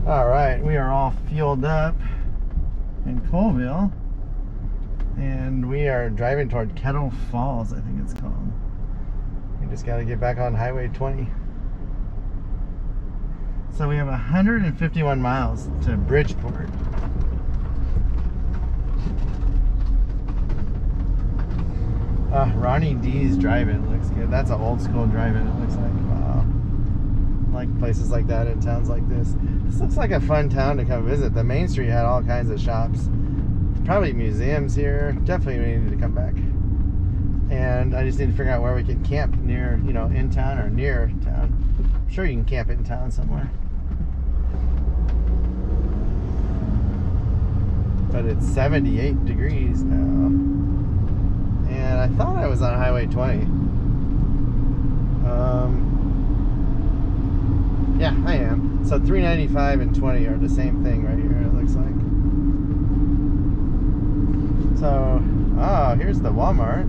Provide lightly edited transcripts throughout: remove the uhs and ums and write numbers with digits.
Alright, we are all fueled up in Colville, and we are driving toward Kettle Falls, I think it's called. We just got to get back on Highway 20. So we have 151 miles to Bridgeport. Ronnie D's driving looks good. That's an old school driving, it looks like. Wow. Like places like that in towns like this. This looks like a fun town to come visit. The main street had all kinds of shops. Probably museums here. Definitely we need to come back. And I just need to figure out where we can camp near, you know, in town or near town. I'm sure you can camp in town somewhere. But it's 78 degrees now. And I thought I was on Highway 20. Yeah, I am. So 395 and 20 are the same thing right here, it looks like. So, oh, here's the Walmart.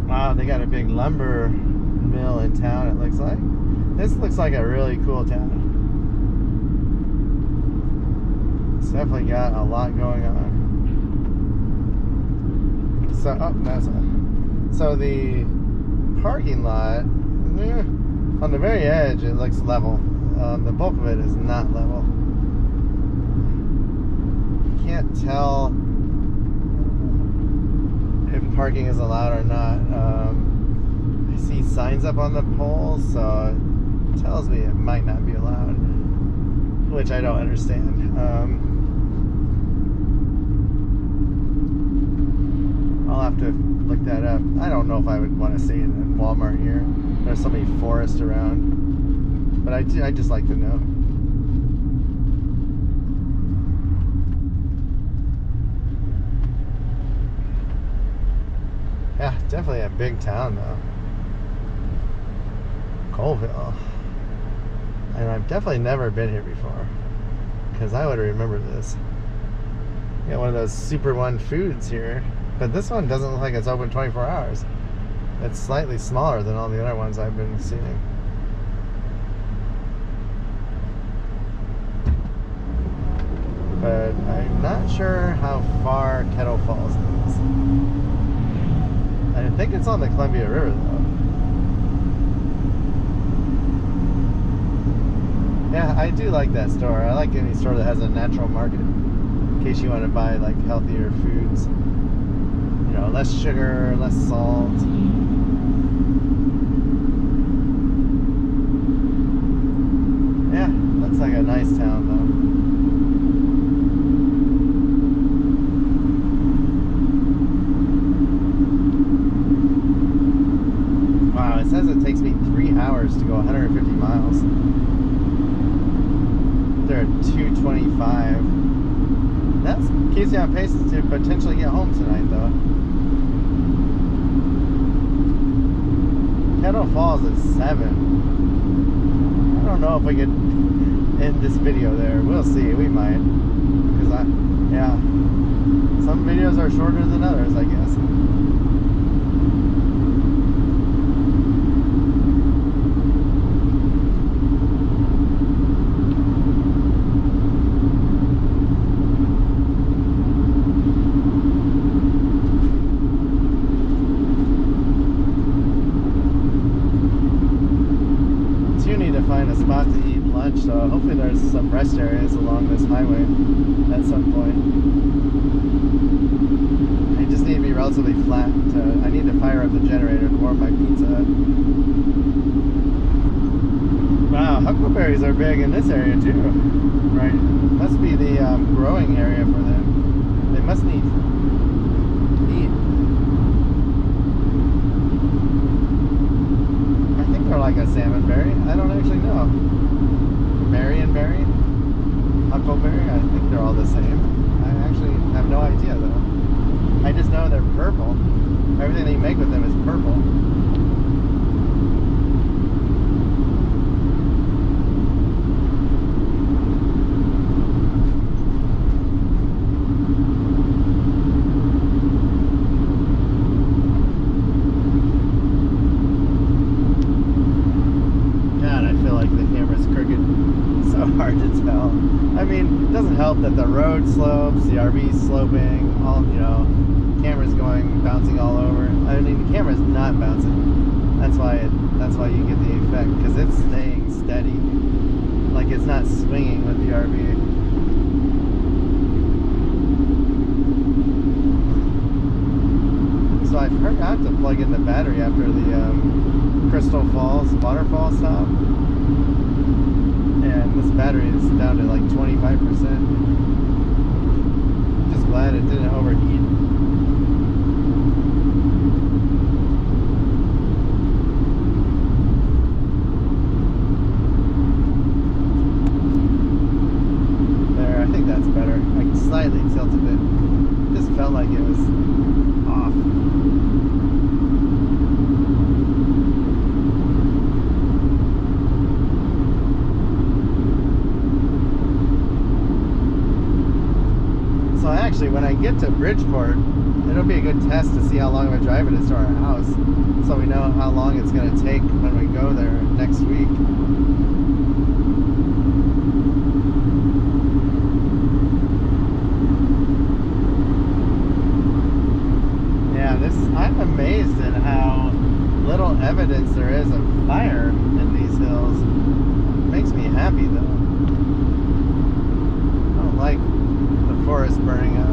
Wow, they got a big lumber mill in town, it looks like. This looks like a really cool town. It's definitely got a lot going on. So, oh, that's it. So the parking lot, on the very edge, it looks level. The bulk of it is not level. Can't tell if parking is allowed or not. I see signs up on the poles, so it tells me it might not be allowed, which I don't understand. I'll have to look that up. I don't know if I would want to stay in a Walmart here. There's so many forests around. But I just like to know. Yeah, definitely a big town though. Colville. And I've definitely never been here before, because I would remember this. You got one of those Super One foods here. But this one doesn't look like it's open 24 hours. It's slightly smaller than all the other ones I've been seeing. But I'm not sure how far Kettle Falls is. I think it's on the Columbia River though. Yeah, I do like that store. I like any store that has a natural market, in case you want to buy like healthier foods. You know, less sugar, less salt. Yeah, looks like a nice town though. Wow, it says it takes me 3 hours to go 150 miles. They're at 225. That keeps you on pace to potentially get home tonight though. Kettle Falls is 7. I don't know if we could end this video there. We'll see. We might. Because yeah. Some videos are shorter than others, I guess. Find a spot to eat lunch, so hopefully there's some rest areas along this highway at some point. I just need to be relatively flat. I need to fire up the generator to warm my pizza up. Wow, huckleberries are big in this area too. Right, must be the growing area for them. They must need eat. They're like a salmon berry. I don't actually know. Marion berry, huckleberry. I think they're all the same. I actually have no idea though. I just know they're purple. Everything they make with them is purple. like the camera's crooked. So hard to tell. I mean, it doesn't help that the road slopes, the RV's sloping, all, you know, camera's bouncing all over. I mean, the camera's not bouncing. That's why you get the effect, because it's staying steady. Like it's not swinging with the RV. So I forgot to plug in the battery after the Crystal Falls waterfall stop. And this battery is down to like 25%. Just glad it didn't overheat. There, I think that's better. I slightly tilted it. Just felt like it was off. Actually, when I get to Bridgeport, it'll be a good test to see how long of a drive it is to our house, so we know how long it's going to take when we go there next week. Yeah, I'm amazed at how little evidence there is of fire in these hills. It makes me happy though. I don't like forest burning up.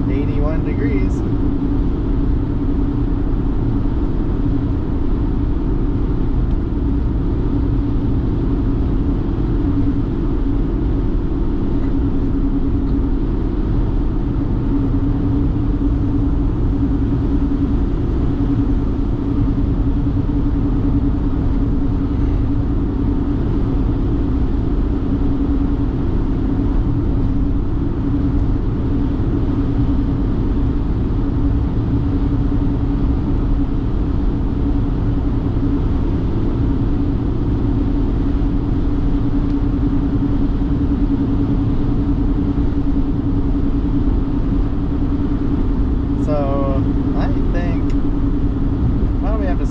81 degrees.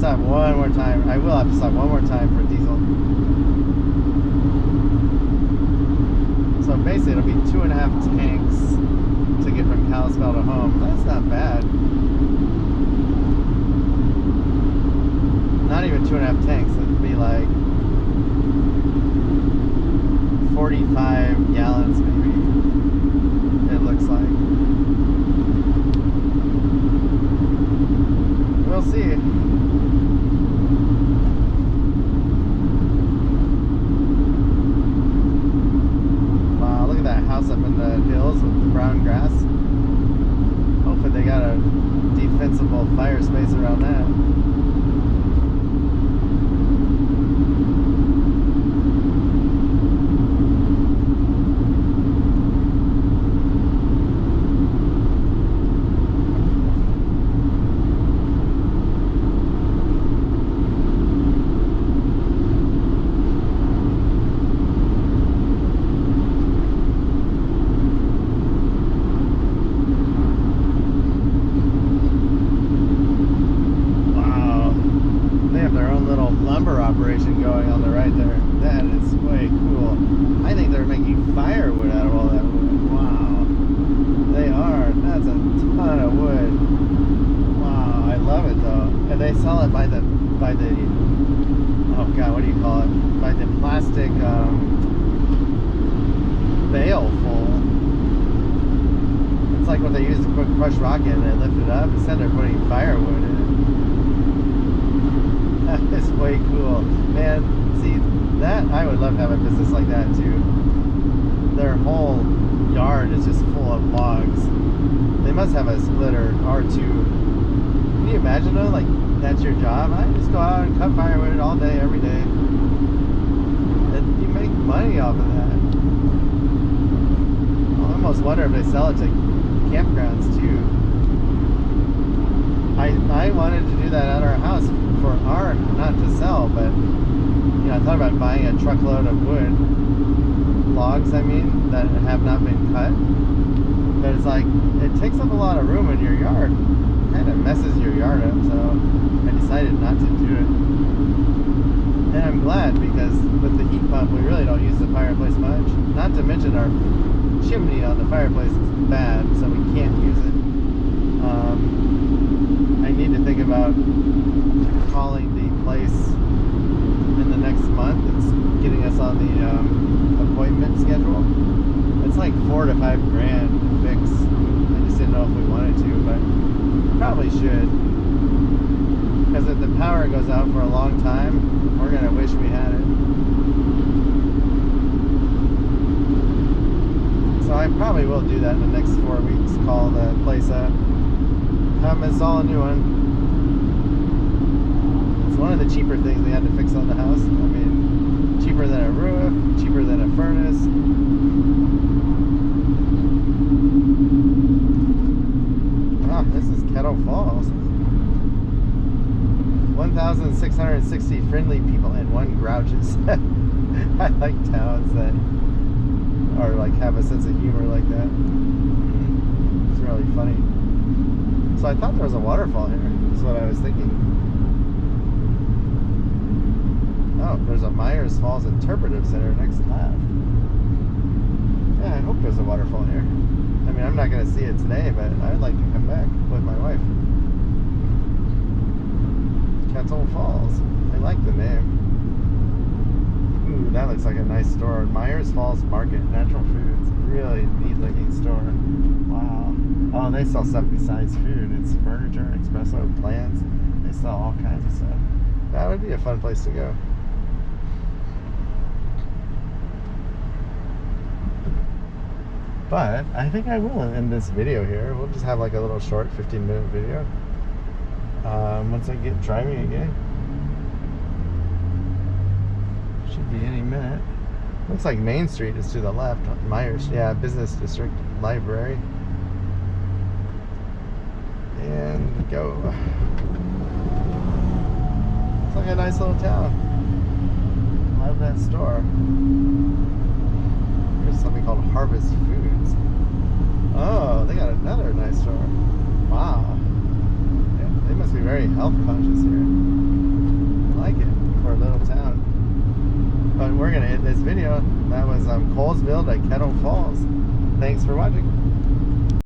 One more time. I will have to stop one more time for diesel. So basically it'll be 2.5 tanks to get from Kalispell to home. That's not bad. Not even 2.5 tanks. It'd be like 45 gallons maybe. It looks like. We'll see. House up in the hills with the brown grass. Hopefully they got a defensible fire space around that. Operation going on the right there. That is way cool. I think they're making firewood out of all that wood. Wow. They are. That's a ton of wood. Wow. I love it though. And they sell it by the oh god, what do you call it? By the plastic bale full. It's like what they use to put crushed rock in. They lift it up. Instead they're putting firewood in it. That is way cool. Man, see, that, I would love to have a business like that too. Their whole yard is just full of logs. They must have a splitter or two. Can you imagine though, like, that's your job? I just go out and cut firewood all day, every day. And you make money off of that. I almost wonder if they sell it to campgrounds too. I wanted to do that at our house for art, not to sell, but you know, I thought about buying a truckload of wood, logs I mean, that have not been cut. But it's like, it takes up a lot of room in your yard. It kind of messes your yard up, so I do it. And I'm glad, because with the heat pump, we really don't use the fireplace much. Not to mention our chimney on the fireplace is bad, so we can't use it. I need to think about calling the place in the next month. It's getting us on the appointment schedule. It's like $4 to $5 grand to fix. I just didn't know if we wanted to, but probably should. Because if the power goes out for a long time, we're gonna wish we had it. So I probably will do that in the next 4 weeks. Call the place up, have them install a new one. It's one of the cheaper things they had to fix on the house. I mean, cheaper than a roof, cheaper than a furnace. Ah, this is Kettle Falls. 1,660 friendly people and 1 grouches. I like towns that are like have a sense of humor like that. It's really funny. So I thought there was a waterfall here. Is what I was thinking. Oh, there's a Myers Falls Interpretive Center next left. Yeah, I hope there's a waterfall here. I mean, I'm not going to see it today, but I'd like to come back with my wife. Kettle Falls. I like the name. Ooh, that looks like a nice store. Myers Falls Market, Natural Foods. Really neat looking store. Wow. Oh, they sell stuff besides food. It's furniture, espresso, plants. They sell all kinds of stuff. That would be a fun place to go. But I think I will end this video here. We'll just have like a little short 15-minute video. Once I get driving again. Should be any minute. Looks like Main Street is to the left. Myers, yeah, Business District Library. And go. It's like a nice little town. Love that store. There's something called Harvest Foods. Oh, they got another nice store. Wow. Yeah, they must be very health conscious here. I like it for a little town. But we're going to end this video. That was Colville to Kettle Falls. Thanks for watching.